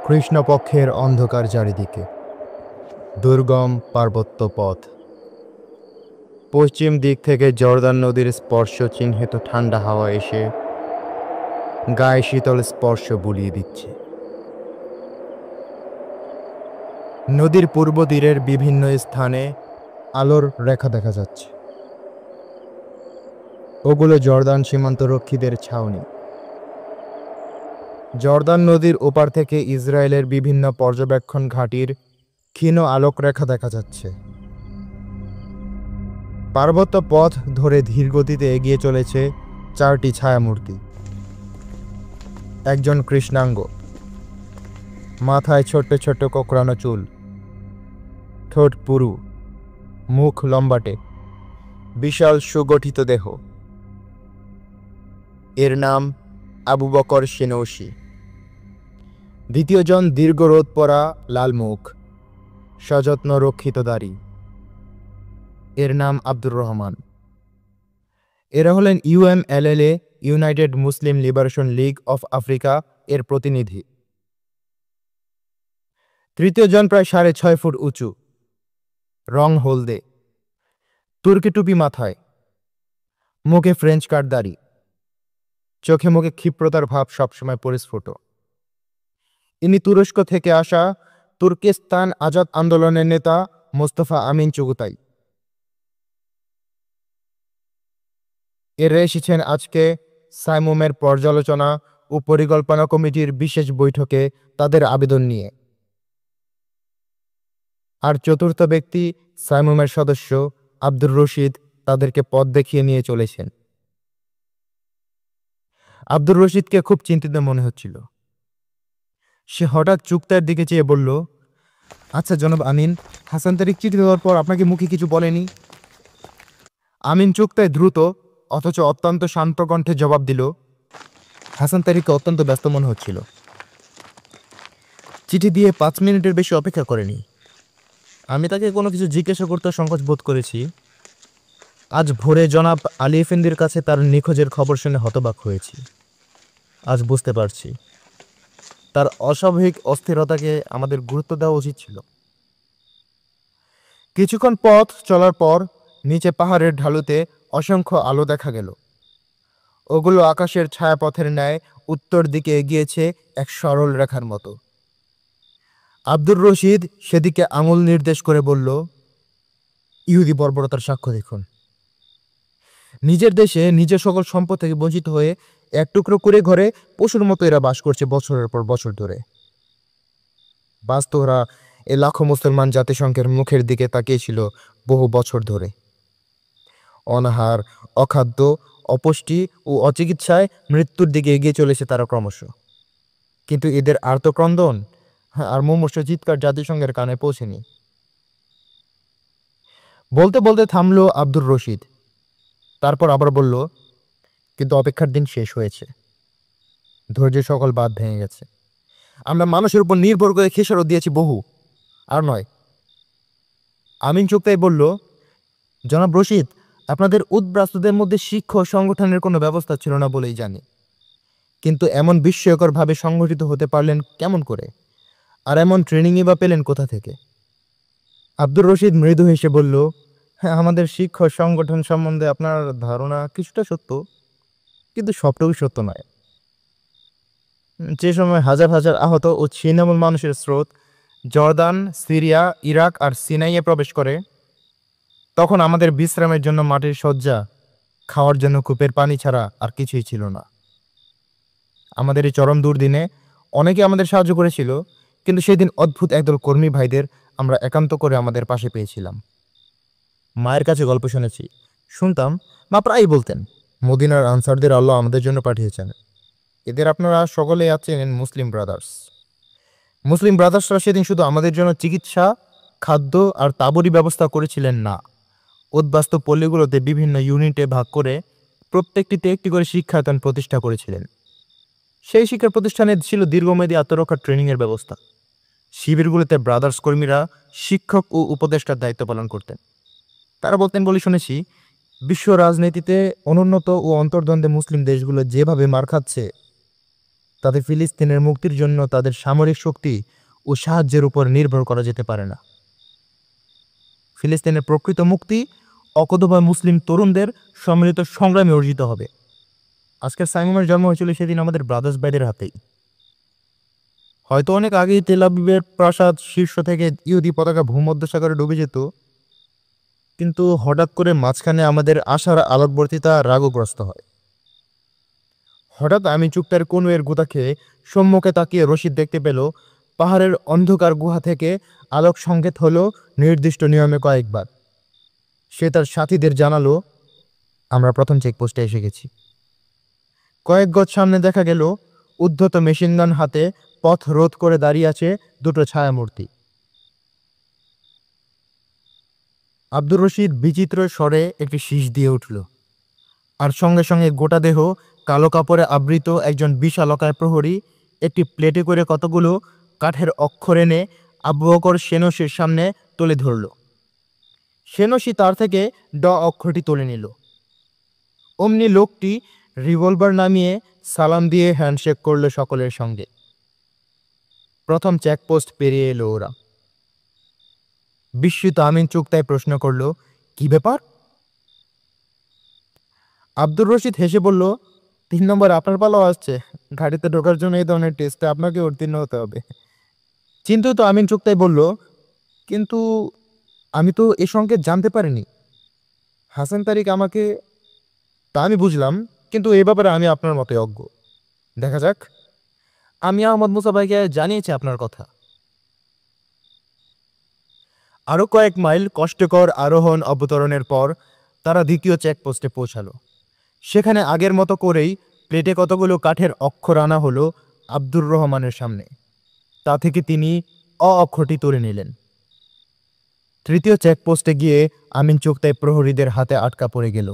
কৃষ্ণপক্ষের অন্ধকার চারিদিকে দুর্গম পার্বত্য পথ। পশ্চিম দিক থেকে জর্দান নদীর স্পর্শ চিহ্নিত ঠান্ডা হাওয়া এসে গায়ে শীতল স্পর্শ বুলিয়ে দিচ্ছে। নদীর পূর্ব তীরের বিভিন্ন স্থানে আলোর রেখা দেখা যাচ্ছে। ওগুলো জর্দান সীমান্তরক্ষীদের ছাউনি। জর্দান নদীর ওপার থেকে ইসরায়েলের বিভিন্ন পর্যবেক্ষণ ঘাঁটির ক্ষীণ আলোকরেখা দেখা যাচ্ছে। পার্বত্য পথ ধরে ধীরগতিতে এগিয়ে চলেছে চারটি ছায়ামূর্তি। একজন কৃষ্ণাঙ্গ, মাথায় ছোট্ট ছোট্ট কোকড়ানো চুল, ঠোঁট পুরু, মুখ লম্বাটে, বিশাল সুগঠিত দেহ। এর নাম আবু বকর সিনৌসি। দ্বিতীয়জন দীর্ঘ রোদ পরা, লাল মুখ, সযত্ন রক্ষিত দাড়ি। এর নাম আব্দুর রহমান। এরা হলেন UMLLA, United Muslim Liberation League of Africa এর প্রতিনিধি। তৃতীয়জন প্রায় 6.5 ফুট উঁচু, রং হলদে, তুর্কি টুপি মাথায়, মুখে ফ্রেঞ্চ কাট দাড়ি, চোখে মুখে ক্ষিপ্রতার ভাব সবসময় পরিস্ফুট। ইনি তুরস্ক থেকে আসা তুর্কিস্তান আজাদ আন্দোলনের নেতা মোস্তফা আমিন চুগুতাই। এরা এসেছেন আজকে সাইমুমের পর্যালোচনা ও পরিকল্পনা কমিটির বিশেষ বৈঠকে তাদের আবেদন নিয়ে। আর চতুর্থ ব্যক্তি সাইমুমের সদস্য আব্দুর রশিদ তাদেরকে পথ দেখিয়ে নিয়ে চলেছেন। আব্দুর রশিদকে খুব চিন্তিত মনে হচ্ছিল। সে হঠাৎ চুগতাইয়ের দিকে চেয়ে বলল, আচ্ছা জনাব আমিন, হাসান তারিক চিঠি দেওয়ার পর আপনাকে মুখে কিছু বলেনি? আমিন চুগতাই দ্রুত অথচ অত্যন্ত শান্ত কণ্ঠে জবাব দিল, হাসান তারিককে অত্যন্ত ব্যস্ত মনে হচ্ছিল। চিঠি দিয়ে 5 মিনিটের বেশি অপেক্ষা করেনি। আমি তাকে কোনো কিছু জিজ্ঞাসা করতে সংকোচ বোধ করেছি। আজ ভোরে জনাব আলী এফেন্দির কাছে তার নিখোঁজের খবর শুনে হতবাক হয়েছি। আজ বুঝতে পারছি তার অস্বাভাবিক অস্থিরতাকে আমাদের গুরুত্ব দেওয়া উচিত ছিল। কিছুক্ষণ পথ চলার পর নিচে পাহাড়ের ঢালুতে অসংখ্য আলো দেখা গেল। ওগুলো আকাশের ছায়াপথের ন্যায় উত্তর দিকে এগিয়েছে এক সরল রেখার মতো। আব্দুর রশিদ সেদিকে আঙুল নির্দেশ করে বলল, ইহুদি বর্বরতার সাক্ষ্য দেখুন। নিজের দেশে নিজের সকল সম্পদ থেকে বঞ্চিত হয়ে এক টুকরো করে ঘরে পশুর মতো এরা বাস করছে বছরের পর বছর ধরে। বাস্তবরা এ লাখো মুসলমান জাতিসংঘের মুখের দিকে তাকিয়েছিল বহু বছর ধরে। অনাহার, অখাদ্য, অপুষ্টি ও অচিকিৎসায় মৃত্যুর দিকে এগিয়ে চলেছে তারা ক্রমশ। কিন্তু এদের আর্তক্রন্দন আর মুমূর্ষু চিৎকার জাতিসংঘের কানে পৌঁছেনি। বলতে বলতে থামলো আব্দুর রশিদ। তারপর আবার বলল, কিন্তু অপেক্ষার দিন শেষ হয়েছে। ধৈর্যের সকল বাঁধ ভেঙে গেছে। আমরা মানুষের উপর নির্ভর করে খেসারত দিয়েছি বহু, আর নয়। আমিন চুগতাই বলল, জনাব রশিদ, আপনাদের উদ্বাস্তুদের মধ্যে শিক্ষক সংগঠনের কোনো ব্যবস্থা ছিল না বলেই জানি। কিন্তু এমন বিস্ময়করভাবে সংগঠিত হতে পারলেন কেমন করে? আর এমন ট্রেনিংই বা পেলেন কোথা থেকে? আব্দুর রশিদ মৃদু হেসে বলল, হ্যাঁ, আমাদের শিক্ষক সংগঠন সম্বন্ধে আপনার ধারণা কিছুটা সত্য, কিন্তু সবটুকু সত্য নয়। যে সময় হাজার হাজার আহত ও ছিন্নমূল মানুষের স্রোত জর্দান, সিরিয়া, ইরাক আর সিনাইয়ে প্রবেশ করে, তখন আমাদের বিশ্রামের জন্য মাটির শয্যা, খাওয়ার জন্য কূপের পানি ছাড়া আর কিছুই ছিল না। আমাদের এই চরম দুর্দিনে অনেকে আমাদের সাহায্য করেছিল, কিন্তু সেদিন অদ্ভুত একদল কর্মী ভাইদের আমরা একান্ত করে আমাদের পাশে পেয়েছিলাম। মায়ের কাছে গল্প শুনতাম, মা প্রায়ই বলতেন, মদিনার আনসারদের আল্লাহ আমাদের জন্য পাঠিয়েছেন। এদের আপনারা সকলেই আছেন মুসলিম ব্রাদার্স। মুসলিম ব্রাদার্সরা সেদিন শুধু আমাদের জন্য চিকিৎসা, খাদ্য আর তাবরি ব্যবস্থা করেছিলেন না, উদ্বাস্তু পল্লীগুলোতে বিভিন্ন ইউনিটে ভাগ করে প্রত্যেকটিতে একটি করে শিক্ষায়তন প্রতিষ্ঠা করেছিলেন। সেই শিক্ষা প্রতিষ্ঠানে ছিল দীর্ঘমেয়াদী আত্মরক্ষা ট্রেনিংয়ের ব্যবস্থা। শিবিরগুলোতে ব্রাদার্স কর্মীরা শিক্ষক ও উপদেষ্টার দায়িত্ব পালন করতেন। তারা বলতেন বলে শুনেছি, বিশ্ব রাজনীতিতে অনুন্নত ও অন্তর্দ্বন্দ্বে মুসলিম দেশগুলো যেভাবে মার খাচ্ছে, তাতে ফিলিস্তিনের মুক্তির জন্য তাদের সামরিক শক্তি ও সাহায্যের উপর নির্ভর করা যেতে পারে না। ফিলিস্তিনের প্রকৃত মুক্তি অকথ্য মুসলিম তরুণদের সম্মিলিত সংগ্রামে অর্জিত হবে। আজকের সাইমুমের জন্ম হয়েছিল সেদিন আমাদের ব্রাদার্স ব্যাডের হাতেই। হয়তো অনেক আগেই তেল আবিবের প্রাসাদ শীর্ষ থেকে ইহুদি পতাকা ভূমধ্যসাগরে ডুবে যেত, কিন্তু হঠাৎ করে মাঝখানে আমাদের আশার আলোকবর্তিতা রাগগ্রস্ত হয়। হঠাৎ আমি চুক্তার কোনো এর গুতা খেয়ে সম্মুখে তাকিয়ে রশিদ দেখতে পেল পাহাড়ের অন্ধকার গুহা থেকে আলোক সংকেত হলো নির্দিষ্ট নিয়মে কয়েকবার। সে তার সাথীদের জানালো, আমরা প্রথম চেকপোস্টে এসে গেছি। কয়েক গজ সামনে দেখা গেল উদ্ধত মেশিনগান হাতে পথ রোধ করে দাঁড়িয়ে আছে দুটো ছায়ামূর্তি। আব্দুর রশিদ বিচিত্র স্বরে একটি শীষ দিয়ে উঠল, আর সঙ্গে সঙ্গে গোটা দেহ কালো কাপড়ে আবৃত একজন বিশালকায় প্রহরী একটি প্লেটে করে কতগুলো কাঠের অক্ষর এনে আবু বকর সেনসির সামনে তুলে ধরল। সেনসি তার থেকে ড অক্ষরটি তুলে নিল। অমনি লোকটি রিভলভার নামিয়ে সালাম দিয়ে হ্যান্ডশেক করল সকলের সঙ্গে। প্রথম চেকপোস্ট পেরিয়ে এলো ওরা। বিস্মিত আমিন চুক্তায় প্রশ্ন করল, কি ব্যাপার? আব্দুর রশিদ হেসে বলল, 3 নম্বর আপনার পালাও আসছে। গাড়িতে ঢোকার জন্য এই ধরনের টেস্টে আপনাকে উত্তীর্ণ হতে হবে। চিন্তিত আমিন চুক্তায় বলল, কিন্তু আমি তো এ সংকেত জানতে পারিনি। হাসান তারিক আমাকে। তা আমি বুঝলাম, কিন্তু এ ব্যাপারে আমি আপনার মতে অজ্ঞ। দেখা যাক। আমি আহমদ মুসা ভাইকে জানিয়েছি আপনার কথা। আরও কয়েক মাইল কষ্টকর আরোহণ অবতরণের পর তারা দ্বিতীয় চেকপোস্টে পৌঁছালো। সেখানে আগের মতো করেই প্লেটে কতগুলো কাঠের অক্ষর আনা হলো আব্দুর রহমানের সামনে। তা থেকে তিনি অক্ষরটি তুলে নিলেন। তৃতীয় চেকপোস্টে গিয়ে আমিন চুক্তায় প্রহরীদের হাতে আটকা পড়ে গেল।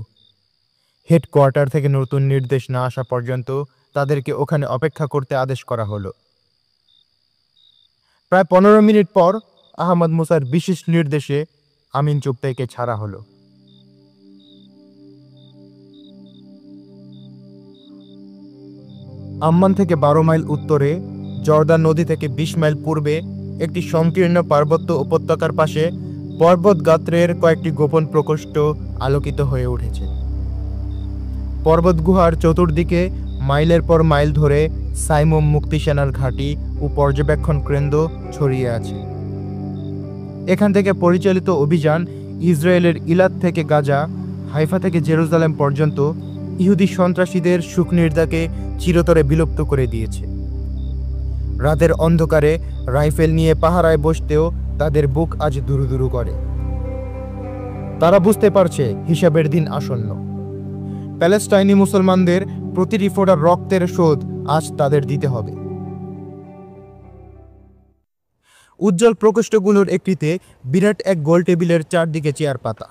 হেডকোয়ার্টার থেকে নতুন নির্দেশ না আসা পর্যন্ত তাদেরকে ওখানে অপেক্ষা করতে আদেশ করা হলো। প্রায় 15 মিনিট পর আহমদ মুসার বিশেষ নির্দেশে আমিন চুক্তাইকে ছাড়া হলো। আম্মান থেকে 12 মাইল উত্তরে, জর্দান নদী থেকে 20 মাইল পূর্বে একটি সংকীর্ণ পার্বত্য উপত্যকার পাশে পর্বত গাত্রের কয়েকটি গোপন প্রকোষ্ঠ আলোকিত হয়ে উঠেছে। পর্বত গুহার চতুর্দিকে মাইলের পর মাইল ধরে সাইমুম মুক্তিসেনার ঘাঁটি ও পর্যবেক্ষণ কেন্দ্র ছড়িয়ে আছে। এখান থেকে পরিচালিত অভিযান ইসরায়েলের ইলাত থেকে গাজা, হাইফা থেকে জেরুজালেম পর্যন্ত ইহুদি সন্ত্রাসীদের সুখনির্দাকে চিরতরে বিলুপ্ত করে দিয়েছে। রাতের অন্ধকারে রাইফেল নিয়ে পাহারায় বসতেও তাদের বুক আজ দুরুদুরু করে। তারা বুঝতে পারছে হিসাবের দিন আসন্ন। প্যালেস্টাইনি মুসলমানদের প্রতিটি ফোঁটা রক্তের শোধ আজ তাদের দিতে হবে। উজ্জ্বল প্রকোষ্ঠগুলোর একটিতে বিরাট এক গোল টেবিলের চারদিকে চেয়ার পাতা।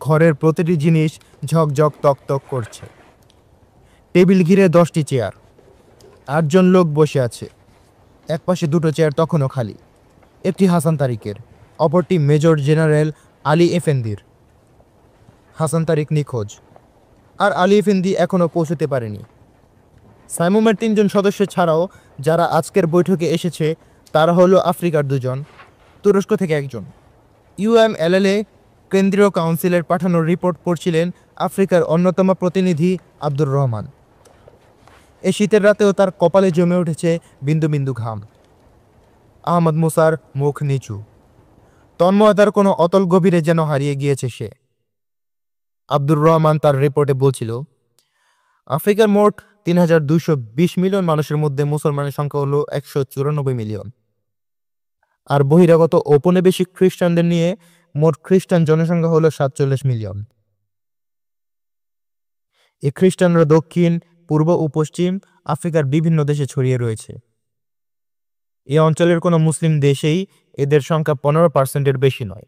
ঘরের প্রতিটি জিনিস ঝকঝক তকতক করছে। টেবিল ঘিরে 10টি চেয়ার। 8 জন লোক বসে আছে। এক পাশে 2টো চেয়ার তখনও খালি। একটি হাসান তারিকের, অপরটি মেজর জেনারেল আলী এফেন্দির। হাসান তারিক নিখোঁজ, আর আলী এফেন্দি এখনও পৌঁছতে পারেনি। সাইমুমের 3 জন সদস্য ছাড়াও যারা আজকের বৈঠকে এসেছে তারা হলো আফ্রিকার 2 জন, তুরস্ক থেকে 1 জন। UMLLA কেন্দ্রীয় কাউন্সিলের পাঠানো রিপোর্ট পড়ছিলেন আফ্রিকার অন্যতম প্রতিনিধি আব্দুর রহমান। এই শীতের রাতেও তার কপালে জমে উঠেছে বিন্দু বিন্দু ঘাম। আহমদ মুসার মুখ নিচু, তন্ময়তার কোনো অতল গভীরে যেন হারিয়ে গিয়েছে সে। আব্দুর রহমান তার রিপোর্টে বলছিল, আফ্রিকার মোট 3220 মিলিয়ন মানুষের মধ্যে মুসলমানের সংখ্যা হলো 194 মিলিয়ন, আর বহিরাগত ঔপনিবেশিক খ্রিস্টানদের নিয়ে মোট খ্রিস্টান জনসংখ্যা হলো 47 মিলিয়ন। এই খ্রিস্টানরা দক্ষিণ, পূর্ব ও পশ্চিম আফ্রিকার বিভিন্ন দেশে ছড়িয়ে রয়েছে। এই অঞ্চলের কোনো মুসলিম দেশেই এদের সংখ্যা 15%-এর বেশি নয়।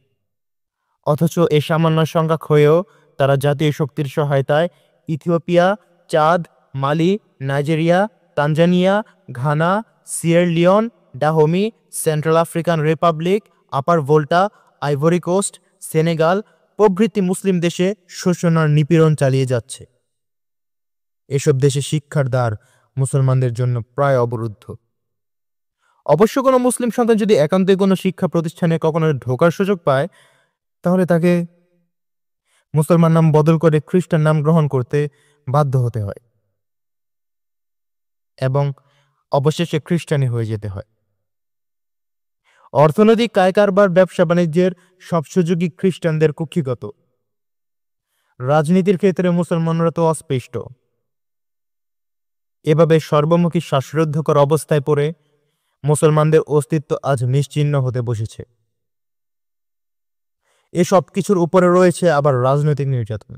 অথচ এই সামান্য সংখ্যক হয়েও তারা জাতীয় শক্তির সহায়তায় Ethiopia, Chad, Mali, Nigeria, Tanzania, Ghana, Sierra Leone, Dahomey, Central African Republic, Upper Volta, Ivory Coast, Senegal প্রভৃতি মুসলিম দেশে শোষণার নিপীড়ন চালিয়ে যাচ্ছে। এসব দেশে শিক্ষার দ্বার মুসলমানদের জন্য প্রায় অবরুদ্ধ। অবশ্য কোনো মুসলিম সন্তান যদি একান্তই কোনো শিক্ষা প্রতিষ্ঠানে কখনো ঢোকার সুযোগ পায়, তাহলে তাকে মুসলমান নাম বদল করে খ্রিস্টান নাম গ্রহণ করতে বাধ্য হতে হয় এবং অবশেষে খ্রিস্টানি হয়ে যেতে হয়। অর্থনৈতিক কারবার, ব্যবসা বাণিজ্যের সব সুযোগই খ্রিস্টানদের কুক্ষিগত। রাজনীতির ক্ষেত্রে মুসলমানরা তো অস্পৃষ্ট। এভাবে সর্বমুখী শ্বাসরুদ্ধকর অবস্থায় পড়ে মুসলমানদের অস্তিত্ব আজ নিশ্চিহ্ন হতে বসেছে। এসব কিছুর উপরে রয়েছে আবার রাজনৈতিক নির্যাতন।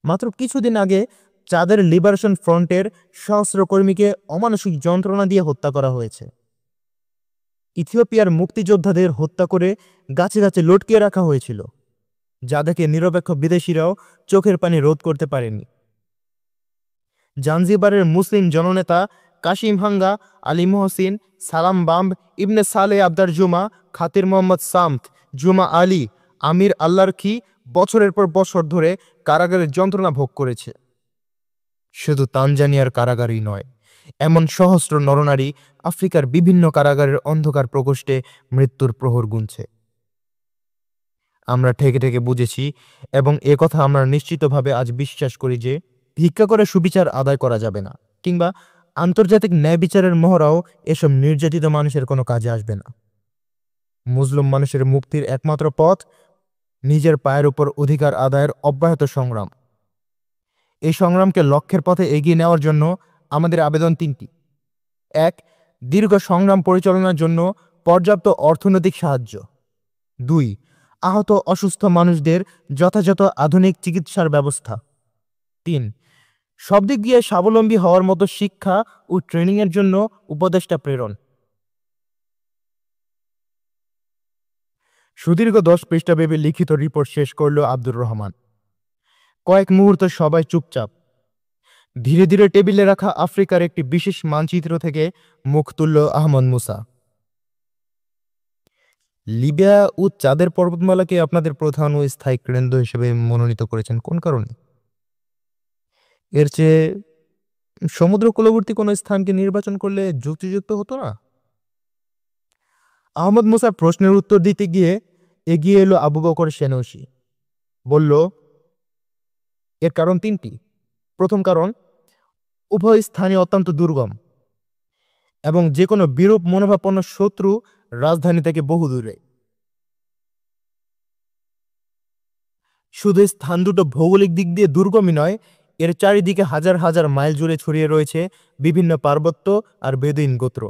মাত্র কিছুদিন আগে চাঁদের লিবারেশন ফ্রন্টের সহস্র কর্মীকে অমানসিক যন্ত্রণা দিয়ে হত্যা করা হয়েছে। ইথিওপিয়ার মুক্তিযোদ্ধাদের হত্যা করে গাছে গাছে লটকিয়ে রাখা হয়েছিল, যা দেখে নিরপেক্ষ বিদেশিরাও চোখের পানি রোধ করতে পারেনি। জাঞ্জিবারের মুসলিম জননেতা কাশিম হাঙ্গা, আলী মহসিন, সালাম বাম্ব, ইবনে সালে আবদার জুমা, খাতির মোহাম্মদ সামত, জুমা আলী, আমির আল্লারখি বছরের পর বছর ধরে কারাগারের যন্ত্রণা ভোগ করেছে। শুধু তানজানিয়ার কারাগারই নয়, এমন সহস্র নরনারী আফ্রিকার বিভিন্ন কারাগারের অন্ধকার প্রকোষ্ঠে মৃত্যুর প্রহর গুনছে। আমরা ঠেকে ঠেকে বুঝেছি এবং একথা আমরা নিশ্চিতভাবে আজ বিশ্বাস করি যে ভিক্ষা করে সুবিচার আদায় করা যাবে না, কিংবা আন্তর্জাতিক ন্যায় বিচারের মহড়াও এসব নির্যাতিত মানুষের কোনো কাজে আসবে না। মুসলিম মানুষের মুক্তির একমাত্র পথ নিজের পায়ের উপর অধিকার আদায়ের অব্যাহত সংগ্রাম। এই সংগ্রামকে লক্ষ্যের পথে এগিয়ে নেওয়ার জন্য আমাদের আবেদন তিনটি: ১. দীর্ঘ সংগ্রাম পরিচালনার জন্য পর্যাপ্ত অর্থনৈতিক সাহায্য। ২. আহত অসুস্থ মানুষদের যথাযথ আধুনিক চিকিৎসার ব্যবস্থা। ৩. সব দিক দিয়ে স্বাবলম্বী হওয়ার মতো শিক্ষা ও ট্রেনিংয়ের জন্য উপদেষ্টা প্রেরণ। সুদীর্ঘ 10 পৃষ্ঠাব্যাপী লিখিত রিপোর্ট শেষ করল আব্দুর রহমান। কয়েক মুহূর্ত সবাই চুপচাপ। ধীরে ধীরে টেবিলে রাখা আফ্রিকার একটি বিশেষ মানচিত্র থেকে মুখ তুলল আহমদ মুসা। লিবিয়া ও চাঁদের পর্বতমালাকে আপনাদের প্রধান ও স্থায়ী কেন্দ্র হিসেবে মনোনীত করেছেন কোন কারণে? এর চেয়ে সমুদ্র কূলবর্তী কোনো স্থানকে নির্বাচন করলে যুক্তিযুক্ত হতো না? আহমদ মুসার প্রশ্নের উত্তর দিতে গিয়ে এগিয়ে এলো আবু বকর সেনৌসি। বলল, এর কারণ তিনটি। প্রথম কারণ, উভয় স্থানই অত্যন্ত দুর্গম এবং যে কোনো বিরূপ মনোভাবাপন্ন শত্রু রাজধানী থেকে বহু দূরে। শুধু স্থান দুটো ভৌগোলিক দিক দিয়ে দুর্গমই নয়, এর চারিদিকে হাজার হাজার মাইল জুড়ে ছড়িয়ে রয়েছে বিভিন্ন পার্বত্য আর বেদুইন গোত্র।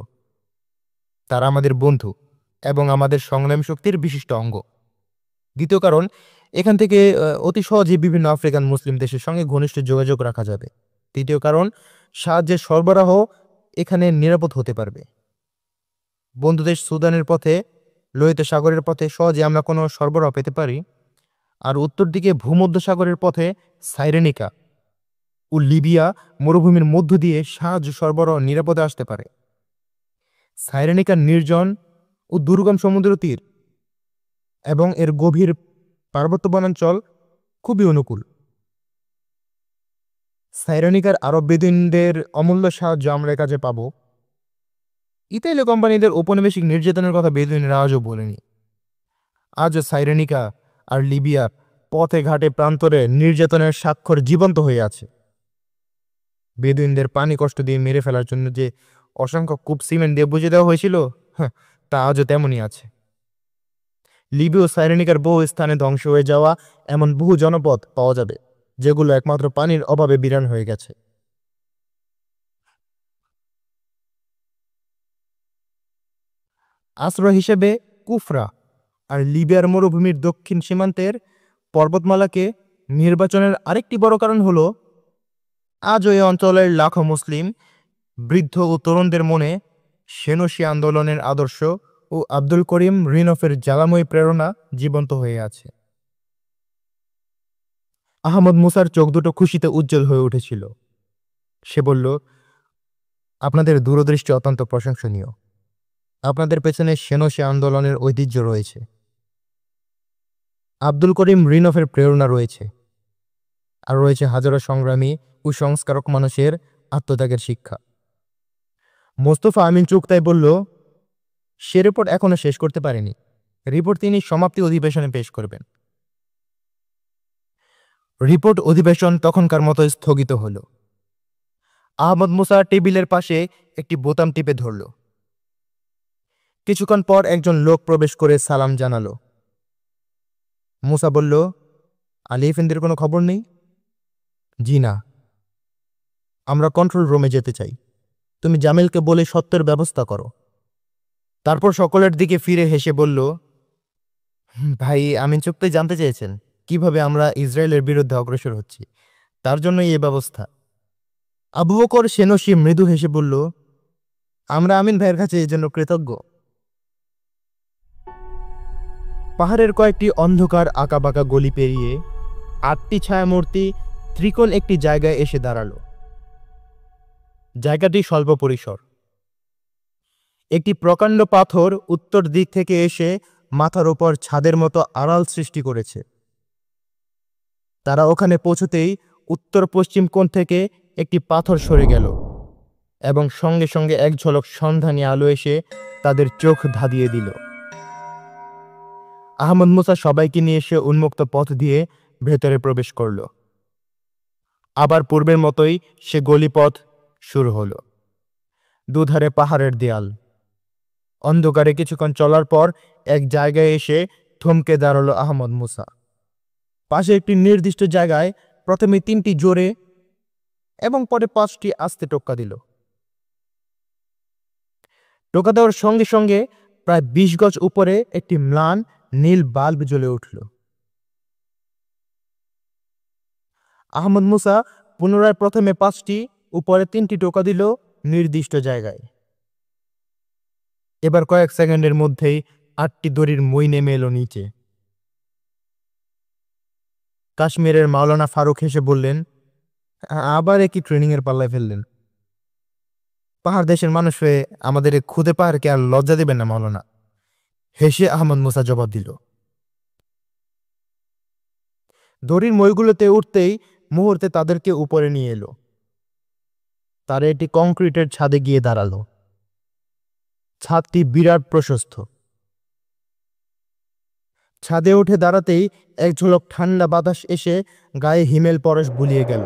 তারা আমাদের বন্ধু এবং আমাদের সংগ্রাম শক্তির বিশিষ্ট অঙ্গ। দ্বিতীয় কারণ, এখান থেকে অতি সহজেই বিভিন্ন আফ্রিকান মুসলিম দেশের সঙ্গে ঘনিষ্ঠ যোগাযোগ রাখা যাবে। তৃতীয় কারণ, সাহায্যের সরবরাহ এখানে নিরাপদ হতে পারবে। বন্ধুদেশ সুদানের পথে, লোহিত সাগরের পথে সহজে আমরা কোনো সরবরাহ পেতে পারি, আর উত্তর দিকে ভূমধ্যসাগরের পথে সাইরেনিকা ও লিবিয়া মরুভূমির মধ্য দিয়ে সাহায্য সরবরাহ নিরাপদে আসতে পারে। সাইরেনিকার নির্জন ও দুর্গম সমুদ্র তীর এবং এর গভীর পার্বত্য বনাঞ্চল খুবই অনুকূল। সাইরেনিকার আরব বেদুইনদের অমূল্য সাহায্য আমরা কাজে পাব। ইতালীয় কোম্পানিদের ঔপনিবেশিক নির্যাতনের কথা বেদুইনরা আজও বলেনি। আজও সাইরেনিকা আর লিবিয়ার পথে ঘাটে প্রান্তরে নির্যাতনের স্বাক্ষর জীবন্ত হয়ে আছে। বেদুইনদের পানি কষ্ট দিয়ে মেরে ফেলার জন্য যে অসংখ্য কূপ সিমেন্ট দিয়ে বুঝে দেওয়া হয়েছিল, তা আজও তেমনই আছে। লিবিয়া ও সাইরেনিকার বহু স্থানে ধ্বংস হয়ে যাওয়া এমন বহু জনপদ পাওয়া যাবে, যেগুলো একমাত্র পানির অভাবে বিরান হয়ে গেছে। আশ্রয় হিসেবে কুফরা আর লিবিয়ার মরুভূমির দক্ষিণ সীমান্তের পর্বতমালাকে নির্বাচনের আরেকটি বড় কারণ হলো, আজও এই অঞ্চলের লাখো মুসলিম বৃদ্ধ ও তরুণদের মনে সেনসি আন্দোলনের আদর্শ ও আব্দুল করিম রিনফের জ্বালাময়ী প্রেরণা জীবন্ত হয়ে আছে। আহমদ মুসার চোখ দুটো খুশিতে উজ্জ্বল হয়ে উঠেছিল। সে বলল, আপনাদের দূরদৃষ্টি অত্যন্ত প্রশংসনীয়। আপনাদের পেছনে সেনসি আন্দোলনের ঐতিহ্য রয়েছে, আব্দুল করিম রিনফের প্রেরণা রয়েছে, আর রয়েছে হাজারো সংগ্রামী ও সংস্কারক মানুষের আত্মত্যাগের শিক্ষা। মোস্তফা আমিন চুগতাই বলল, সে রিপোর্ট এখনো শেষ করতে পারেনি। রিপোর্ট তিনি সমাপ্তি অধিবেশনে পেশ করবেন। রিপোর্ট অধিবেশন তখনকার মতো স্থগিত হল। আহমদ মুসা টেবিলের পাশে একটি বোতাম টিপে ধরল। কিছুক্ষণ পর একজন লোক প্রবেশ করে সালাম জানালো। মুসা বলল, আলী এফেন্দির কোনো খবর নেই? জি না, আমরা কন্ট্রোল রুমে যেতে চাই। তুমি জামিলকে বলে সত্যের ব্যবস্থা করো। তারপর সকলের দিকে ফিরে হেসে বলল, ভাই আমিন চুগতাই জানতে চেয়েছেন কিভাবে আমরা ইসরায়েলের বিরুদ্ধে অগ্রসর হচ্ছি, তার জন্যই এই ব্যবস্থা। আবু বকর সেনসি মৃদু হেসে বলল, আমরা আমিন ভাইয়ের কাছে এই জন্য কৃতজ্ঞ। পাহাড়ের কয়েকটি অন্ধকার আঁকাবাঁকা গলি পেরিয়ে 8টি ছায়ামূর্তি ত্রিকোণ একটি জায়গায় এসে দাঁড়ালো। জায়গাটি স্বল্প পরিসর। একটি প্রকাণ্ড পাথর উত্তর দিক থেকে এসে মাথার ওপর ছাদের মতো আড়াল সৃষ্টি করেছে। তারা ওখানে পৌঁছতেই উত্তর পশ্চিম কোণ থেকে একটি পাথর সরে গেল এবং সঙ্গে সঙ্গে এক ঝলক সন্ধানী আলো এসে তাদের চোখ ধাঁধিয়ে দিল। আহমদ মুসা সবাইকে নিয়ে এসে উন্মুক্ত পথ দিয়ে ভেতরে প্রবেশ করল। আবার পূর্বের মতোই সে গলিপথ শুরু হলো। দুধারে পাহাড়ের দেয়াল। অন্ধকারে কিছুক্ষণ চলার পর এক জায়গায় এসে থমকে দাঁড়ালো আহমদ মুসা। পাশে একটি নির্দিষ্ট জায়গায় প্রথমে 3টি জোরে এবং পরে 5টি আস্তে টোক্কা দিল। টোকা দেওয়ার সঙ্গে সঙ্গে প্রায় 20 গজ উপরে একটি ম্লান নীল বাল্ব জ্বলে উঠল। আহমদ মুসা পুনরায় প্রথমে 5টি, উপরে 3টি টোকা দিল নির্দিষ্ট জায়গায়। এবার কয়েক সেকেন্ডের মধ্যেই 8টি দড়ির মই নেমে এলো নিচে। কাশ্মীরের মাওলানা ফারুক হেসে বললেন, আবার একই ট্রেনিংয়ের পাল্লায় ফেললেন। পাহাড় দেশের মানুষ হয়ে আমাদের খুদে পাহাড়কে আর লজ্জা দেবেন না মাওলানা। হেসে আহমদ মুসা জবাব দিল। দড়ির মইগুলোতে উঠতেই মুহূর্তে তাদেরকে উপরে নিয়ে এলো। তারা একটি কংক্রিটের ছাদে গিয়ে দাঁড়ালো। ছাদটি বিরাট প্রশস্ত। ছাদে উঠে দাঁড়াতেই এক ঝলক ঠান্ডা বাতাস এসে গায়ে হিমেল পরশ বুলিয়ে গেল।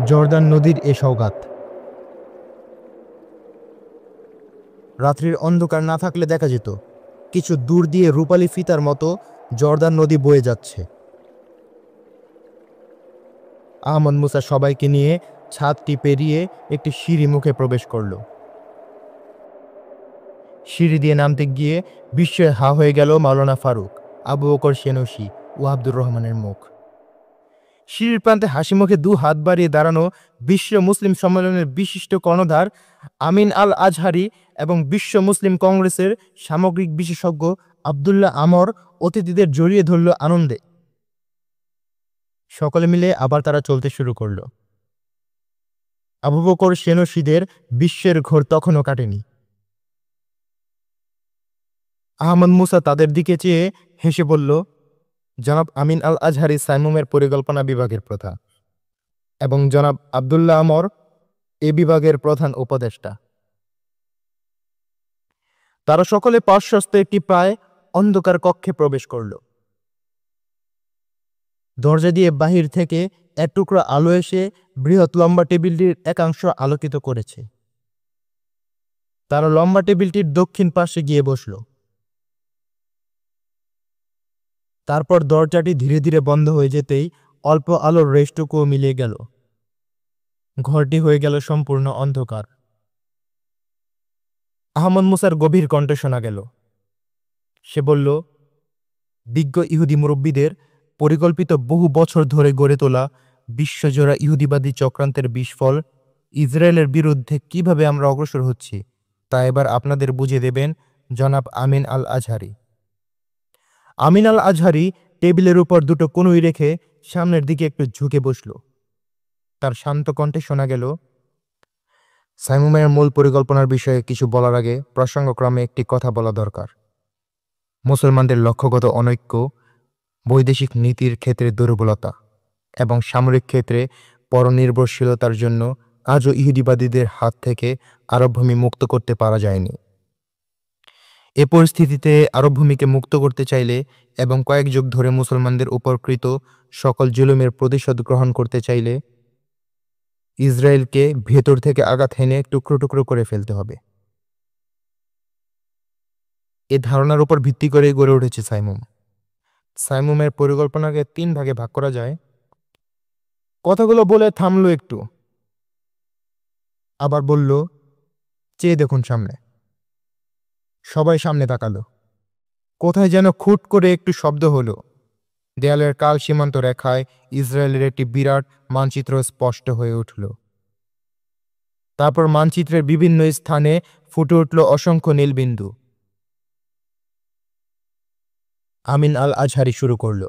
জর্দান নদীর এ সওগাত। রাত্রির অন্ধকার না থাকলে দেখা যেত কিছু দূর দিয়ে রূপালী ফিতার মতো জর্দান নদী বয়ে যাচ্ছে। আহমদ মুসা সবাইকে নিয়ে ছাদটি পেরিয়ে একটি সিঁড়ি মুখে প্রবেশ করল। সিঁড়ি দিয়ে নামতে গিয়ে বিস্ময়ে হা হয়ে গেল মাওলানা ফারুক, আবু বকর সেনসি ও আব্দুর রহমানের মুখ। সিঁড়ির প্রান্তে হাসি মুখে 2 হাত বাড়িয়ে দাঁড়ানো বিশ্ব মুসলিম সম্মেলনের বিশিষ্ট কর্ণধার আমিন আল আজহারি এবং বিশ্ব মুসলিম কংগ্রেসের সামগ্রিক বিশেষজ্ঞ আবদুল্লাহ আমর অতিথিদের জড়িয়ে ধরল আনন্দে। সকলে মিলে আবার তারা চলতে শুরু করল। আবু বকর সেনসিদের বিশ্বের ঘোর তখনও কাটেনি। আহমদ মুসা তাদের দিকে চেয়ে হেসে বলল, জনাব আমিন আল আজহারি সাইমুমের পরিকল্পনা বিভাগের প্রধান এবং জনাব আবদুল্লাহ আমর এ বিভাগের প্রধান উপদেষ্টা। তারা সকলে পার্শ্বস্থ একটি প্রায় অন্ধকার কক্ষে প্রবেশ করল। দরজা দিয়ে বাহির থেকে এক টুকরা আলো এসে বৃহৎ লম্বা টেবিলটির একাংশ আলোকিত করেছে। তারা লম্বা টেবিলটির দক্ষিণ পাশে গিয়ে বসল। তারপর দরজাটি ধীরে ধীরে বন্ধ হয়ে যেতেই অল্প আলোর রেশটুকুও মিলিয়ে গেল। ঘরটি হয়ে গেল সম্পূর্ণ অন্ধকার। আহমদ মুসার গভীর কণ্ঠ শোনা গেল। সে বলল, বিজ্ঞ ইহুদি মুরব্বীদের পরিকল্পিত বহু বছর ধরে গড়ে তোলা বিশ্বজোড়া ইহুদিবাদী চক্রান্তের বিস্ফল ইসরায়েলের বিরুদ্ধে কিভাবে আমরা অগ্রসর হচ্ছি তা এবার আপনাদের বুঝিয়ে দেবেন জনাব আমিন আল আজহারি। আমিন আল আজহারি টেবিলের উপর 2টো কনুই রেখে সামনের দিকে একটু ঝুঁকে বসল। তার শান্ত কণ্ঠে শোনা গেল, সাইমুমের মূল পরিকল্পনার বিষয়ে কিছু বলার আগে প্রসঙ্গক্রমে একটি কথা বলা দরকার। মুসলমানদের লক্ষ্যগত অনৈক্য, বৈদেশিক নীতির ক্ষেত্রে দুর্বলতা এবং সামরিক ক্ষেত্রে পরনির্ভরশীলতার জন্য আজও ইহুদিবাদীদের হাত থেকে আরব ভূমি মুক্ত করতে পারা যায়নি। এ পরিস্থিতিতে আরব ভূমিকে মুক্ত করতে চাইলে এবং কয়েক যুগ ধরে মুসলমানদের উপরকৃত সকল জুলুমের প্রতিশোধ গ্রহণ করতে চাইলে ইসরায়েলকে ভেতর থেকে আঘাত হেনে টুকরো টুকরো করে ফেলতে হবে। এ ধারণার উপর ভিত্তি করেই গড়ে উঠেছে সাইমুম। সাইমুমের পরিকল্পনাকে 3 ভাগে ভাগ করা যায়। কথাগুলো বলে থামলো একটু, আবার বলল, চেয়ে দেখুন সামনে। সবাই সামনে তাকালো। কোথায় যেন খুট করে একটু শব্দ হলো। দেয়ালের কাল সীমান্ত রেখায় ইসরায়েলের একটি বিরাট মানচিত্র স্পষ্ট হয়ে উঠল। তারপর মানচিত্রের বিভিন্ন স্থানে ফুটে উঠল অসংখ্য নীলবিন্দু। আমিন আল আজহারি শুরু করল,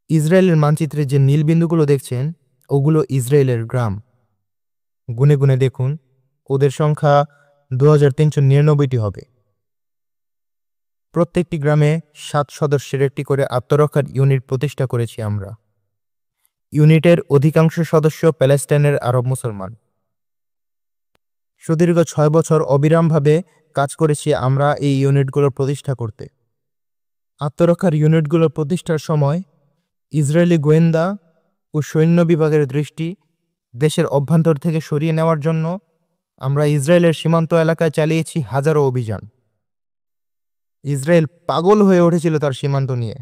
ইসরায়েলের মানচিত্রে যে নীলবিন্দুগুলো দেখছেন ওগুলো ইসরায়েলের গ্রাম। গুনে গুনে দেখুন, ওদের সংখ্যা 2399টি হবে। প্রত্যেকটি গ্রামে 7 সদস্যের একটি করে আত্মরক্ষার ইউনিট প্রতিষ্ঠা করেছি আমরা। ইউনিটের অধিকাংশ সদস্য প্যালেস্টাইনের আরব মুসলমান। সুদীর্ঘ 6 বছর অবিরামভাবে কাজ করেছি আমরা এই ইউনিটগুলো প্রতিষ্ঠা করতে। আত্মরক্ষার ইউনিটগুলো প্রতিষ্ঠার সময় ইসরায়েলি গোয়েন্দা ও সৈন্য বিভাগের দৃষ্টি দেশের অভ্যন্তর থেকে সরিয়ে নেওয়ার জন্য আমরা ইসরায়েলের সীমান্ত এলাকায় চালিয়েছি হাজারো অভিযান। ইসরায়েল পাগল হয়ে উঠেছিল তার সীমান্ত নিয়ে।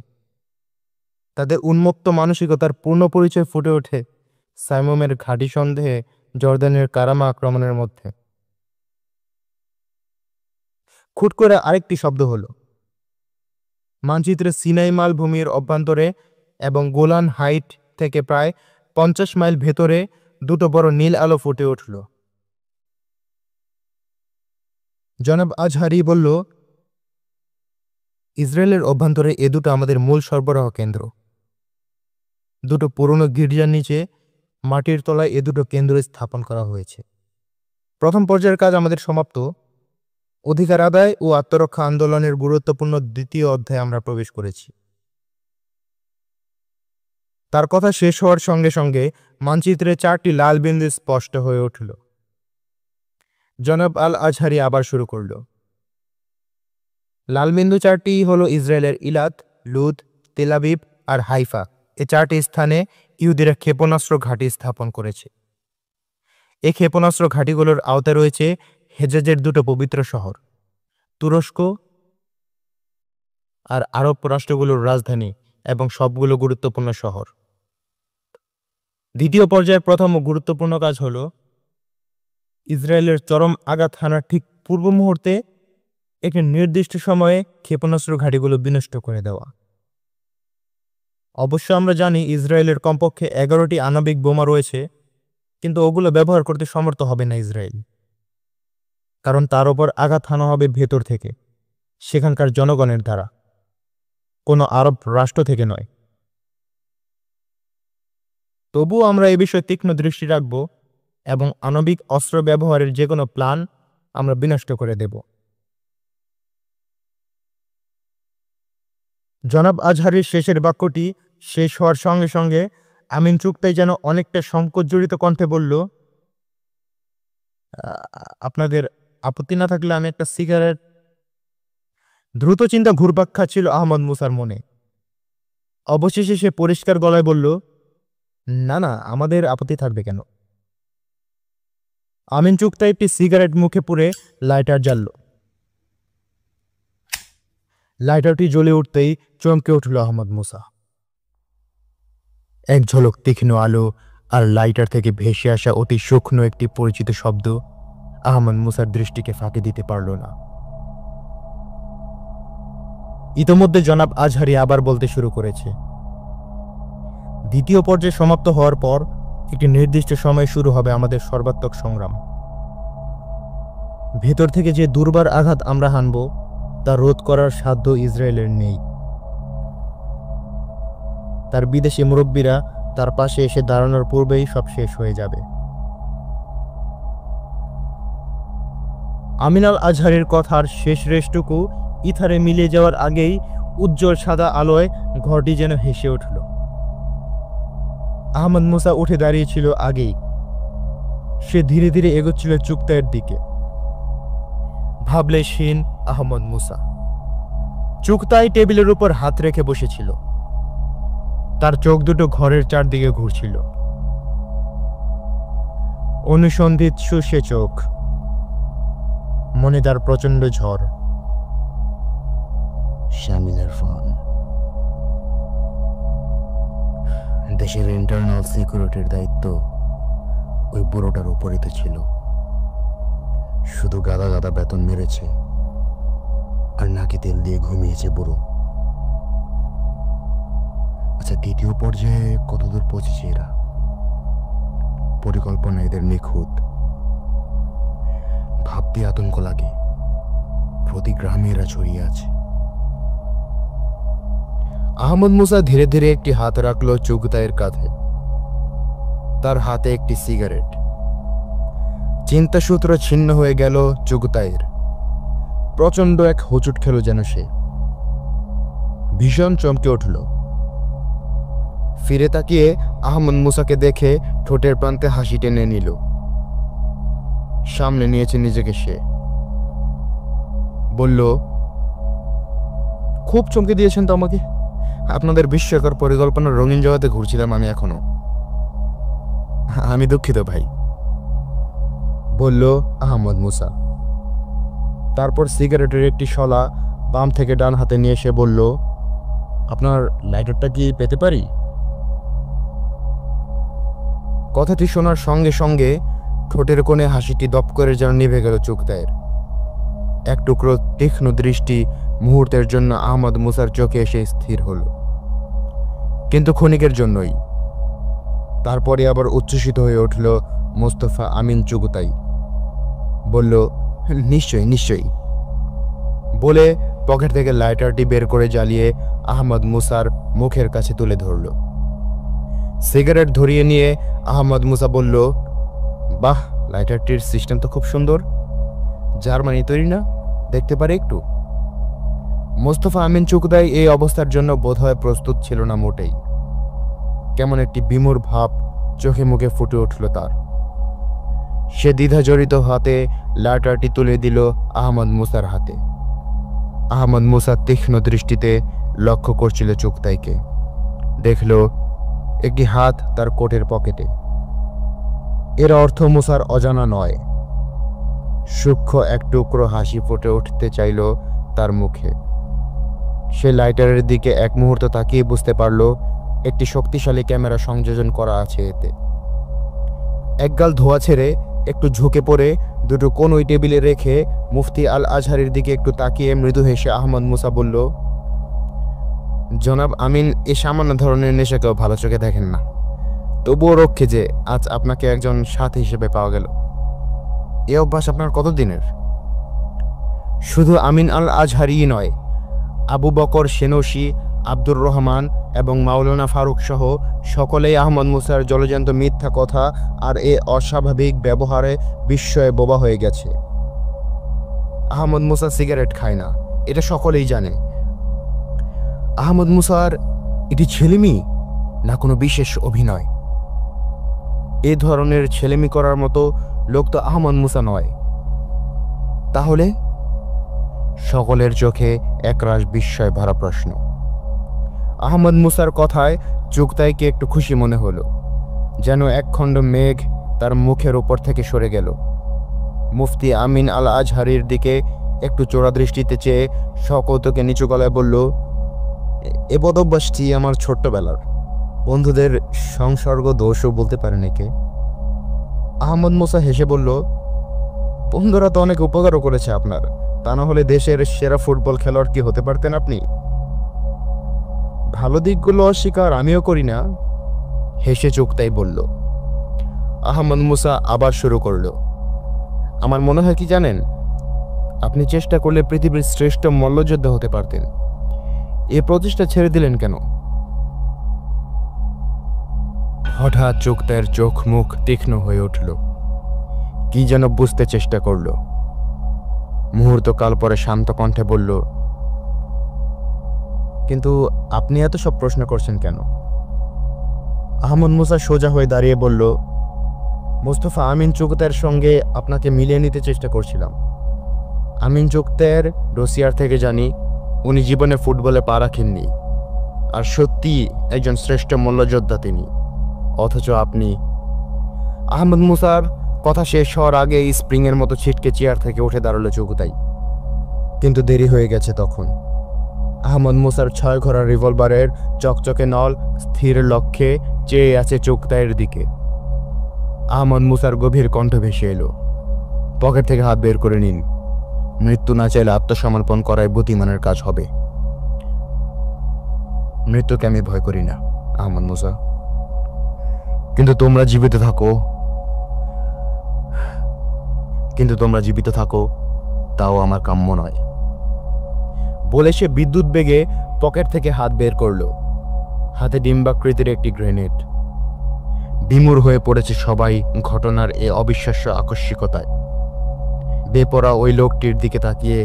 তাদের উন্মত্ত মানসিকতার পূর্ণ পরিচয় ফুটে ওঠে সাইমুমের ঘাঁটি সন্দেহে জর্দানের কারামা আক্রমণের মধ্যে। খুট করে আরেকটি শব্দ হলো। মানচিত্রে সিনাই মালভূমির অভ্যন্তরে এবং গোলান হাইট থেকে প্রায় 50 মাইল ভেতরে 2টো বড় নীল আলো ফুটে উঠল। জনাব আজহারি বলল, ইসরায়েলের অভ্যন্তরে এ দুটো আমাদের মূল সরবরাহ কেন্দ্র। 2টো পুরনো গির্জার নিচে মাটির তলায় এ দুটো কেন্দ্র স্থাপন করা হয়েছে। প্রথম পর্যায়ের কাজ আমাদের সমাপ্ত। অধিকার আদায় ও আত্মরক্ষা আন্দোলনের গুরুত্বপূর্ণ 2য় অধ্যায়ে আমরা প্রবেশ করেছি। তার কথা শেষ হওয়ার সঙ্গে সঙ্গে মানচিত্রে 4টি লাল বিন্দু স্পষ্ট হয়ে উঠল। জনাব আল আজহারি আবার শুরু করল, লাল বিন্দু 4টি হল ইসরায়েলের ইলাত, লুদ, তেল আবিব আর হাইফা। এ 4টি স্থানে ইহুদিরা ক্ষেপণাস্ত্র ঘাঁটি স্থাপন করেছে। এই ক্ষেপণাস্ত্র ঘাঁটিগুলোর আওতায় রয়েছে হেজাজের 2টো পবিত্র শহর, তুরস্ক আর আরব রাষ্ট্রগুলোর রাজধানী এবং সবগুলো গুরুত্বপূর্ণ শহর। 2য় পর্যায়ের প্রথম ও গুরুত্বপূর্ণ কাজ হল ইসরায়েলের চরম আঘাত হানার ঠিক পূর্ব মুহূর্তে একটি নির্দিষ্ট সময়ে ক্ষেপণাস্ত্র ঘাঁটিগুলো বিনষ্ট করে দেওয়া। অবশ্য আমরা জানি ইসরায়েলের কমপক্ষে 11টি আণবিক বোমা রয়েছে, কিন্তু ওগুলো ব্যবহার করতে সমর্থ হবে না ইসরায়েল, কারণ তার ওপর আঘাত হানা হবে ভেতর থেকে, সেখানকার জনগণের দ্বারা, কোনো আরব রাষ্ট্র থেকে নয়। তবুও আমরা এ বিষয়ে তীক্ষ্ণ দৃষ্টি রাখব এবং আণবিক অস্ত্র ব্যবহারের যে কোনো প্ল্যান আমরা বিনষ্ট করে দেব। জনাব আজহারির শেষের বাক্যটি শেষ হওয়ার সঙ্গে সঙ্গে আমিন চুগতাই যেন অনেকটা সংকোচজড়িত কণ্ঠে বলল, আপনাদের আপত্তি না থাকলে আমি একটা সিগারেট। দ্রুত চিন্তা ঘুরপাক খাচ্ছিল আহমদ মুসার মনে। অবশেষে সে পরিষ্কার গলায় বলল, না না, আমাদের আপত্তি থাকবে কেন। আমিন চুগতাই একটি সিগারেট মুখে পুরে লাইটার জ্বালল। লাইটারটি জ্বলে উঠতেই চমকে উঠল আহমদ মুসা। এক ঝলক তীক্ষ্ণ আলো আর লাইটার থেকে ভেসে আসা অতি শুকনো একটি পরিচিত শব্দ আহমদ মুসার দৃষ্টিকে ফাঁকি দিতে পারল না। ইতোমধ্যে জনাব আজহারি আবার বলতে শুরু করেছে, 2য় পর্যায়ে সমাপ্ত হওয়ার পর একটি নির্দিষ্ট সময়ে শুরু হবে আমাদের সর্বাত্মক সংগ্রাম। ভেতর থেকে যে দুর্বার আঘাত আমরা হানব তা রোধ করার সাধ্য ইসরায়েলের নেই। তার বিদেশি মুরব্বীরা তার পাশে এসে দাঁড়ানোর পূর্বেই সব শেষ হয়ে যাবে। আমিন আল আজহারের কথার শেষ রেশটুকু ইথারে মিলিয়ে যাওয়ার আগেই উজ্জ্বল সাদা আলোয় ঘরটি যেন হেসে উঠল। আহমদ মুসা উঠে দাঁড়িয়েছিল আগেই। সে ধীরে ধীরে এগোচ্ছিল চুগতাইয়ের দিকে। ভাবলে শিন আহমদ মুসা। চুগতাই টেবিলের উপর হাত রেখে বসেছিল। তার চোখ দুটো ঘরের চারদিকে ঘুরছিল। অনুসন্ধিৎসু সে চোখ, মনে তার প্রচন্ড ঝড়। শামিলের ফোন। দেশের ইন্টারনাল সিকিউরিটির দায়িত্ব ওই বুড়োটার উপরই তো ছিল। শুধু গাদা গাদা বেতন মেরেছে আর নাকি তেল দিয়ে ঘুমিয়েছে বুড়ো। আচ্ছা, দ্বিতীয় পর্যায়ে কতদূর পৌঁছেছে এরা? পরিকল্পনা এদের নিখুঁত। ভাবতে আতঙ্ক লাগে, প্রতি গ্রামে এরা ছড়িয়ে আছে। আহমদ মুসা ধীরে ধীরে একটি হাত রাখল চুগতাইয়ের কাঁধে। তার হাতে একটি সিগারেট। চিন্তাসূত্র ছিন্ন হয়ে গেল চুগতাইয়ের। প্রচন্ড এক হোঁচট খেল যেন সে। ভীষণ চমকে উঠল। ফিরে তাকিয়ে আহমদ মুসাকে দেখে ঠোঁটের প্রান্তে হাসি টেনে নিল। সামনে নিয়েছে নিজেকে সে। বলল, খুব চমকে দিয়েছেন তো আমাকে। আপনাদের বিস্ময়কর পরিকল্পনার রঙিন জগতে ঘুরছিলাম আমি এখনো। আমি দুঃখিত ভাই, বলল আহমদ মুসা। তারপর সিগারেটের একটি শলা বাম থেকে ডান হাতে নিয়ে সে বলল, আপনার লাইটারটা কি পেতে পারি? কথাটি শোনার সঙ্গে সঙ্গে ঠোঁটের কোণে হাসিটি দপ করে যেন নিভে গেল চুগতাইয়ের। এক টুকরো তীক্ষ্ণ দৃষ্টি মুহূর্তের জন্য আহমদ মুসার চোখে এসে স্থির হল, কিন্তু ক্ষণিকের জন্যই। তারপরে আবার উচ্ছ্বসিত হয়ে উঠল মোস্তফা আমিন চুগতাই। বলল, নিশ্চয়ই নিশ্চয়ই, বলে পকেট থেকে লাইটারটি বের করে জ্বালিয়ে আহমদ মুসার মুখের কাছে তুলে ধরল। সিগারেট ধরিয়ে নিয়ে আহমদ মুসা বলল, বাহ, লাইটারটির সিস্টেম তো খুব সুন্দর। জার্মানি তৈরি না? দেখতে পারে একটু? মোস্তফা আমিন চুগতাই এই অবস্থার জন্য বোধহয় প্রস্তুত ছিল না মোটেই। কেমন একটি বিমূঢ় ভাব চোখে মুখে ফুটে উঠল তার। সে দ্বিধাজড়িত হাতে লাইটারটি তুলে দিল আহমদ মুসার হাতে। আহমদ মুসা তীক্ষ্ণ দৃষ্টিতে লক্ষ্য করছিল চুগতাইকে। দেখল একটি হাত তার কোটের পকেটে। এর অর্থ মুসার অজানা নয়। সূক্ষ্ম এক টুকরো হাসি ফুটে উঠতে চাইল তার মুখে। সে লাইটারের দিকে এক মুহূর্ত তাকিয়ে বুঝতে পারল একটি শক্তিশালী ক্যামেরা সংযোজন করা আছে এতে। একগাল ধোয়া ছেড়ে একটু ঝুঁকে পড়ে দুটো কোন ওই টেবিলে রেখে মুফতি আল আজহারের দিকে একটু তাকিয়ে মৃদু হেসে আহমদ মুসা বলল, জনাব আমিন এ সামান্য ধরনের নেশাকেও ভালো চোখে দেখেন না। তবুও রক্ষে যে আজ আপনাকে একজন সাথী হিসেবে পাওয়া গেল। এ অভ্যাস আপনার কতদিনের? শুধু আমিন আল আজহারিই নয়, আবু বকর সেনসি, আব্দুর রহমান এবং মাওলানা ফারুক সহ সকলেই আহমদ মুসার জলজান্ত মিথ্যা কথা আর এ অস্বাভাবিক ব্যবহারে বিস্ময়ে বোবা হয়ে গেছে। আহমদ মুসা সিগারেট খায় না, এটা সকলেই জানে। আহমদ মুসার এটি ছেলেমি না কোনো বিশেষ অভিনয়? এ ধরনের ছেলেমি করার মতো লোক তো আহমদ মুসা নয়। তাহলে? সকলের চোখে একরাশ বিস্ময় ভরা প্রশ্ন। আহমদ মুসার কথায় চুগতাইকে একটু খুশি মনে হলো, যেন একখণ্ড মেঘ তার মুখের উপর থেকে সরে গেল। মুফতি আমিন আল আজহারির দিকে একটু চোরা দৃষ্টিতে চেয়ে সকৌতুকে নিচু গলায় বলল, এ বদভ্যাসটি আমার ছোট্টবেলার, বন্ধুদের সংসর্গ দোষও বলতে পারেন একে। আহমদ মুসা হেসে বলল, বন্ধুরা তো অনেক উপকারও করেছে আপনার, তা না হলে দেশের সেরা ফুটবল খেলোয়াড় কি হতে পারতেন আপনি? ভালো দিকগুলো অস্বীকার আমিও করি না, হেসে চুগতাই বলল। আহমদ মুসা আবার শুরু করল, আমার মনে হয় কি জানেন, আপনি চেষ্টা করলে পৃথিবীর শ্রেষ্ঠ মল্লযোদ্ধা হতে পারতেন। এ প্রচেষ্টা ছেড়ে দিলেন কেন? হঠাৎ চুগতাইয়ের চোখ মুখ তীক্ষ্ণ হয়ে উঠল। কি যেন বুঝতে চেষ্টা করল। মুহূর্তকাল পরে শান্ত কণ্ঠে বলল, কিন্তু আপনি এত সব প্রশ্ন করছেন কেন? আহমদ মুসা সোজা হয়ে দাঁড়িয়ে বলল, মোস্তফা আমিন চুগতাইয়ের সঙ্গে আপনাকে মিলিয়ে নিতে চেষ্টা করছিলাম। আমিন চুগতাইয়ের রশিয়ার থেকে জানি উনি জীবনে ফুটবলে পা রাখেননি, আর সত্যি একজন শ্রেষ্ঠ মল্লযোদ্ধা তিনি। অথচ আপনি। আহমদ মুসার কথা শেষ হওয়ার আগে স্প্রিংয়ের মতো ছিটকে চেয়ার থেকে উঠে দাঁড়ালো চুগতাই। কিন্তু দেরি হয়ে গেছে তখন। আহমদ মুসার 6 ঘোড়া রিভলভারের চকচকে নল স্থির লক্ষ্যে চেয়ে আছে চুগতাইয়ের দিকে। আহমদ মুসার গভীর কণ্ঠ ভেসে এলো, পকেট থেকে হাত বের করে নিন। মৃত্যু না চাইলে আত্মসমর্পণ করাই বুদ্ধিমানের কাজ হবে। মৃত্যুকে আমি ভয় করি না আহমদ মুসা, কিন্তু তোমরা জীবিত থাকো তাও আমার কাম্য নয়। বলে সে বিদ্যুৎ বেগে পকেট থেকে হাত বের করল, হাতে ডিম্বাকৃতির একটি গ্রেনেড। বিমূঢ় হয়ে পড়েছে সবাই ঘটনার এ অবিশ্বাস্য আকস্মিকতায়। বেপরা ওই লোকটির দিকে তাকিয়ে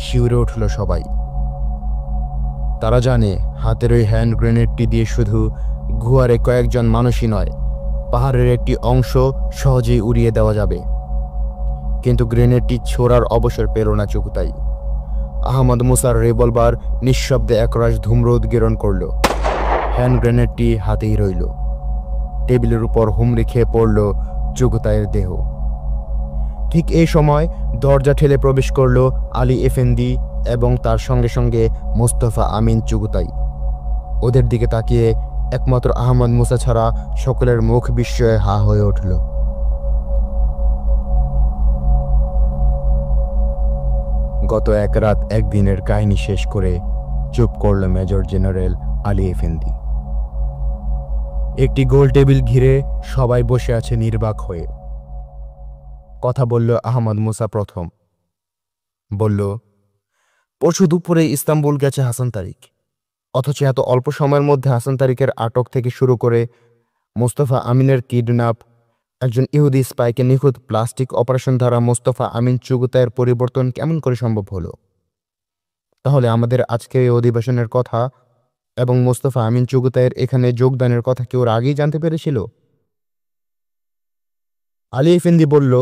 শিউরে উঠল সবাই। তারা জানে হাতের ওই হ্যান্ড গ্রেনেডটি দিয়ে শুধু গুয়ারে কয়েকজন মানুষই নয়, পাহাড়ের একটি অংশ সহজেই উড়িয়ে দেওয়া যাবে। কিন্তু গ্রেনেডটি ছোড়ার অবসর পেল না চুগতাই। আহমদ মুসার রিভলভার নিঃশব্দে একরাশ ধূম্র উদ্গীরণ করল। হ্যান্ড গ্রেনেডটি হাতেই রইল। টেবিলের উপর হুমড়ি খেয়ে পড়ল চুগতাইয়ের দেহ। ঠিক এই সময় দরজা ঠেলে প্রবেশ করল আলী এফেন্দি এবং তার সঙ্গে সঙ্গে মোস্তফা আমিন চুগতাই। ওদের দিকে তাকিয়ে একমাত্র আহমদ মুসা ছাড়া সকলের মুখ বিস্ময়ে হা হয়ে উঠল। গত এক রাত একদিনের কাহিনী শেষ করে চুপ করল মেজর জেনারেল আলী এফেন্দি। একটি গোল টেবিল ঘিরে সবাই বসে আছে নির্বাক হয়ে। কথা বলল আহমদ মুসা প্রথম। বলল, পরশু দুপুরে ইস্তাম্বুল গেছে হাসান তারিক, অথচ এত অল্প সময়ের মধ্যে হাসান তারিকের আটক থেকে শুরু করে মোস্তফা আমিনের কিডন্যাপ, একজন ইহুদি স্পাইকে নিখুঁত প্লাস্টিক অপারেশন দ্বারা মোস্তফা আমিন চুগতাইয়ের পরিবর্তন কেমন করে সম্ভব হলো? তাহলে আমাদের আজকের এই অধিবেশনের কথা এবং মোস্তফা আমিন চুগতাইয়ের এখানে যোগদানের কথা কি ওর আগেই জানতে পেরেছিল? আলী এফেন্দি বলল,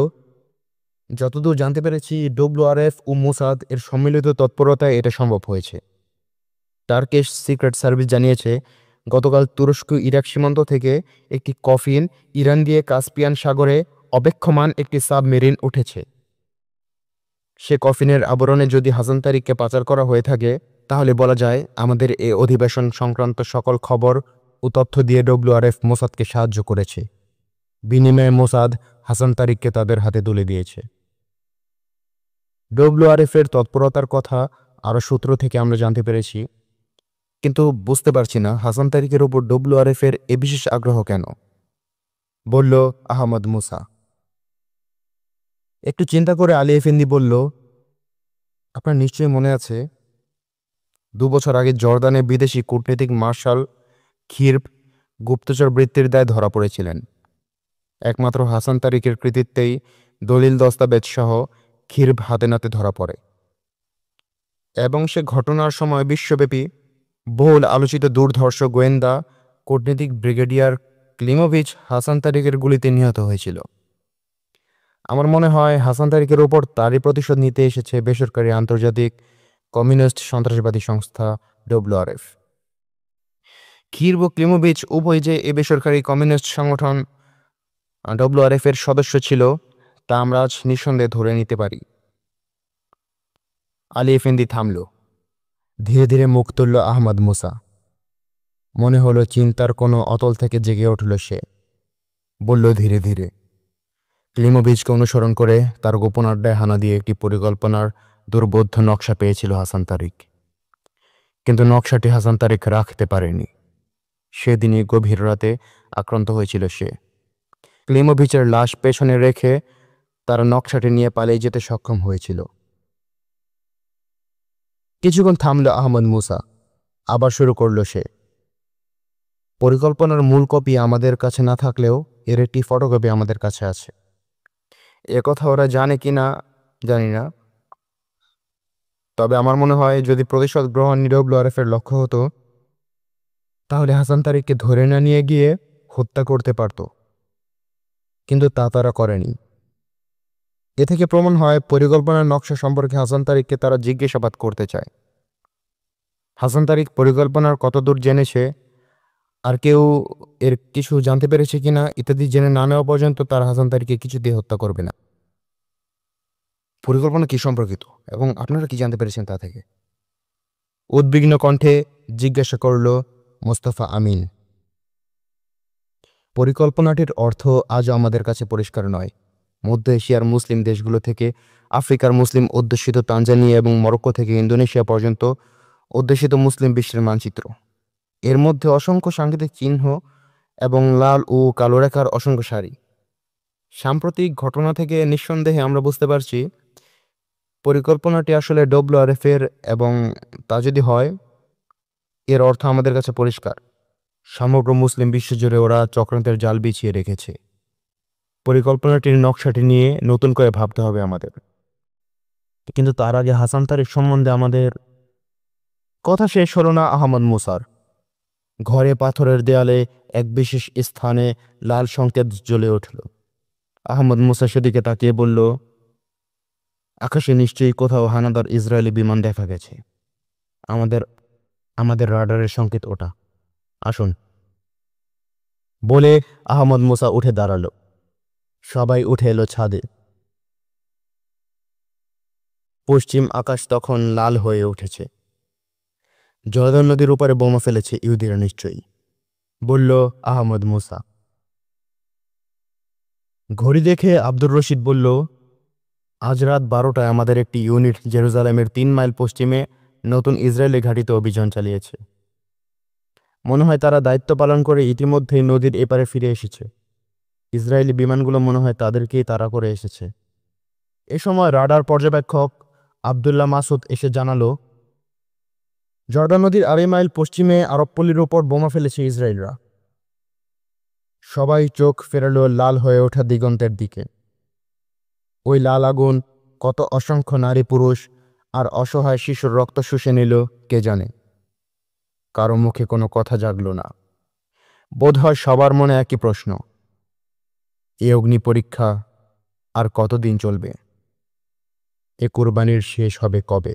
যতদূর জানতে পেরেছি ডব্লিউআরএফ ও মোসাদ এর সম্মিলিত তৎপরতায় এটা সম্ভব হয়েছে। টার্কিশ সিক্রেট সার্ভিস জানিয়েছে গতকাল তুরস্ক ইরাক সীমান্ত থেকে একটি কফিন ইরান দিয়ে কাস্পিয়ান সাগরে অপেক্ষমান একটি সাবমেরিন উঠেছে। সে কফিনের আবরণে যদি হাসান তারিককে পাচার করা হয়ে থাকে, তাহলে বলা যায় আমাদের এ অধিবেশন সংক্রান্ত সকল খবর ও তথ্য দিয়ে ডব্লিউআরএফ মোসাদকে সাহায্য করেছে। বিনিময়ে মোসাদ হাসান তারিককে তাদের হাতে তুলে দিয়েছে। ডব্লিউআরএফ এর তৎপরতার কথা আরও সূত্র থেকে আমরা জানতে পেরেছি, কিন্তু বুঝতে পারছি না হাসান তারিকের ওপর ডব্লিউআরএফ এর এ বিশেষ আগ্রহ কেন, বলল আহমদ মুসা। একটু চিন্তা করে আলী এফেন্দি বলল, আপনার নিশ্চয়ই মনে আছে 2 বছর আগে জর্দানে বিদেশি কূটনীতিক মার্শাল খিরব গুপ্তচর বৃত্তির দায়ে ধরা পড়েছিলেন। একমাত্র হাসান তারিকের কৃতিত্বেই দলিল দস্তাবেজ সহ খিরব হাতে নাতে ধরা পড়ে এবং সে ঘটনার সময় বিশ্বব্যাপী বহুল আলোচিত দুর্ধর্ষ গোয়েন্দা কূটনীতিক ব্রিগেডিয়ার ক্লিমোভিচ হাসান তারিকের গুলিতে নিহত হয়েছিল। আমার মনে হয় হাসান তারিকের ওপর তারই প্রতিশোধ নিতে এসেছে বেসরকারি আন্তর্জাতিক কমিউনিস্ট সন্ত্রাসবাদী সংস্থা ডব্লিউআরএফ। খিরব ও ক্লিমোভিচ উভয় যে এ বেসরকারি কমিউনিস্ট সংগঠন ডব্লিউআরএফ এর সদস্য ছিল তা আমরা আজ নিঃসন্দেহে ধরে নিতে পারি। আলী এফেন্দি থামল। ধীরে ধীরে মুখ তুলল আহমদ মুসা। মনে হলো চিন্তার কোনো অতল থেকে জেগে উঠল সে। বলল ধীরে ধীরে, ক্লিমোভিচকে অনুসরণ করে তার গোপন আড্ডায় হানা দিয়ে একটি পরিকল্পনার দুর্বোধ্য নকশা পেয়েছিল হাসান তারিক, কিন্তু নকশাটি হাসান তারিক রাখতে পারেনি। সেদিনই গভীর রাতে আক্রান্ত হয়েছিল সে। ক্লিমোভিচের লাশ পেছনে রেখে তারা নকশাটি নিয়ে পালিয়ে যেতে সক্ষম হয়েছিল। কিছুক্ষণ থামল আহমদ মুসা, আবার শুরু করল সে। পরিকল্পনার মূল কপি আমাদের কাছে না থাকলেও এর একটি ফটোকপি আমাদের কাছে আছে। কথা ওরা জানে কি না জানি না, তবে আমার মনে হয় যদি প্রতিশোধ গ্রহণ ডব্লিউআরএফ এর লক্ষ্য হতো, তাহলে হাসান তারিককে ধরে না নিয়ে গিয়ে হত্যা করতে পারত, কিন্তু তা তারা করেনি। এ থেকে প্রমাণ হয় পরিকল্পনার নকশা সম্পর্কে হাসান তারিককে তারা জিজ্ঞাসাবাদ করতে চায়। হাসান তারিক পরিকল্পনার কতদূর জেনেছে, আর কেউ এর কিছু জানতে পেরেছে কিনা ইত্যাদি জেনে না নেওয়া পর্যন্ত তারা হাসান তারিককে কিছুতেই হত্যা করবে না। পরিকল্পনা কি সম্পর্কিত এবং আপনারা কি জানতে পেরেছেন তা থেকে? উদ্বিগ্ন কণ্ঠে জিজ্ঞাসা করল মোস্তফা আমিন। পরিকল্পনাটির অর্থ আজও আমাদের কাছে পরিষ্কার নয়। মধ্য এশিয়ার মুসলিম দেশগুলো থেকে আফ্রিকার মুসলিম অধ্যুষিত তানজানিয়া এবং মরক্কো থেকে ইন্দোনেশিয়া পর্যন্ত অধ্যুষিত মুসলিম বিশ্বের মানচিত্র। এর মধ্যে অসংখ্য সাংকেতিক চিহ্ন এবং লাল ও কালো রেখার অসংখ্য সারি। সাম্প্রতিক ঘটনা থেকে নিঃসন্দেহে আমরা বুঝতে পারছি পরিকল্পনাটি আসলে WRF এর, এবং তা যদি হয় এর অর্থ আমাদের কাছে পরিষ্কার। সমগ্র মুসলিম বিশ্ব জুড়ে ওরা চক্রান্তের জাল বিছিয়ে রেখেছে। পরিকল্পনাটির নকশাটি নিয়ে নতুন করে ভাবতে হবে আমাদের। কিন্তু তার আগে হাসান তারিক সম্বন্ধে আমাদের কথা শেষ হলো না আহমদ মুসার। ঘরে পাথরের দেয়ালে এক বিশেষ স্থানে লাল সংকেত জ্বলে উঠল। আহমদ মুসা সেদিকে তাকিয়ে বলল, আকাশে নিশ্চয়ই কোথাও হানাদার ইসরায়েলি বিমান দেখা গেছে। আমাদের আমাদের রাডারের সংকেত ওটা, আসুন। বলে আহমদ মুসা উঠে দাঁড়ালো। সবাই উঠে এলো ছাদে। পশ্চিম আকাশ তখন লাল হয়ে উঠেছে। জর্দান নদীর উপরে বোমা ফেলেছে ইহুদিরা নিশ্চয়ই, বলল আহমদ মুসা। ঘড়ি দেখে আব্দুর রশিদ বলল, আজ রাত 12টায় আমাদের একটি ইউনিট জেরুজালেমের 3 মাইল পশ্চিমে নতুন ইসরায়েলি ঘাঁটিতে অভিযান চালিয়েছে। মনে হয় তারা দায়িত্ব পালন করে ইতিমধ্যেই নদীর এপারে ফিরে এসেছে। ইসরায়েলি বিমানগুলো মনে হয় তাদেরকেই তাড়া করে এসেছে। এ সময় রাডার পর্যবেক্ষক আবদুল্লাহ মাসুদ এসে জানালো, জর্দান নদীর 2.5 মাইল পশ্চিমে আরবপল্লীর ওপর বোমা ফেলেছে ইসরায়েলরা। সবাই চোখ ফেরালো লাল হয়ে ওঠা দিগন্তের দিকে। ওই লাল আগুন কত অসংখ্য নারী পুরুষ আর অসহায় শিশুর রক্ত শুষে নিল কে জানে। কারো মুখে কোনো কথা জাগল না। বোধহয় সবার মনে একই প্রশ্ন, এ অগ্নি পরীক্ষা আর কতদিন চলবে? এ কুরবানির শেষ হবে কবে?